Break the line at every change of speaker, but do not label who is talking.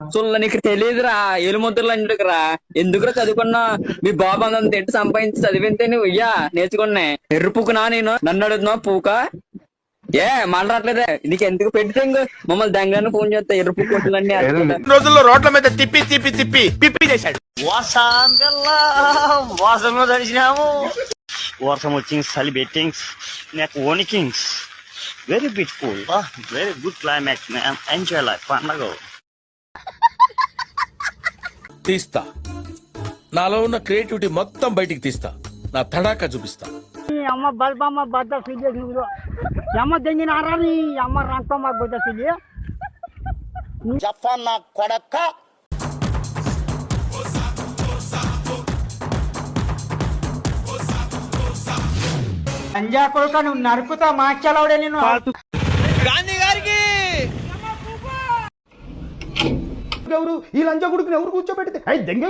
అసలు నీకు తెలియదురా ఎలుముద్రలు అంటుకురా ఎందుకురా చదువుకున్నా మీ బాబు అంత తిట్టి సంపాదించి చదివితే నువ్వు ఇయ్యా నేర్చుకున్నా ఎర్రుపుకునా నేను నన్ను అడుగుతున్నావు పూక ఏ మాట్లాడలేదే నీకు ఎందుకు పెడితే మమ్మల్ని దంగాన్ని ఫోన్ చేస్తా ఎర్రుపు కొట్టులన్నీ
రోజుల్లో రోడ్ల మీద తిప్పి తిప్పి తిప్పి పిప్పి చేశాడు.
వాసంలో తడిచినాము. వర్షం వచ్చింది, చలి బెట్టింగ్స్, నాకు వణికింగ్స్. Very beautiful, very good climax, enjoy life. పండగ
తీస్తా, నాలో ఉన్న క్రియేటివిటీ మొత్తం బయటికి తీస్తా, నా తడాకా చూపిస్తా.
అమ్మ బల్బమ్మ బద్ద ఫిల్ అమ్మ దెంగిన ఆరాని అమ్మ రంపమ్మ బద్ద ఫిల్
చెప్పన్న కొడక్క.
అంజా కొడుక నువ్వు నరుకుతా మాచలవడే నేను
గాంధీ గారికి
ఎవరు ఈ లంజా కొడుకుని ఎవరు కూర్చోబెడితే దెంగ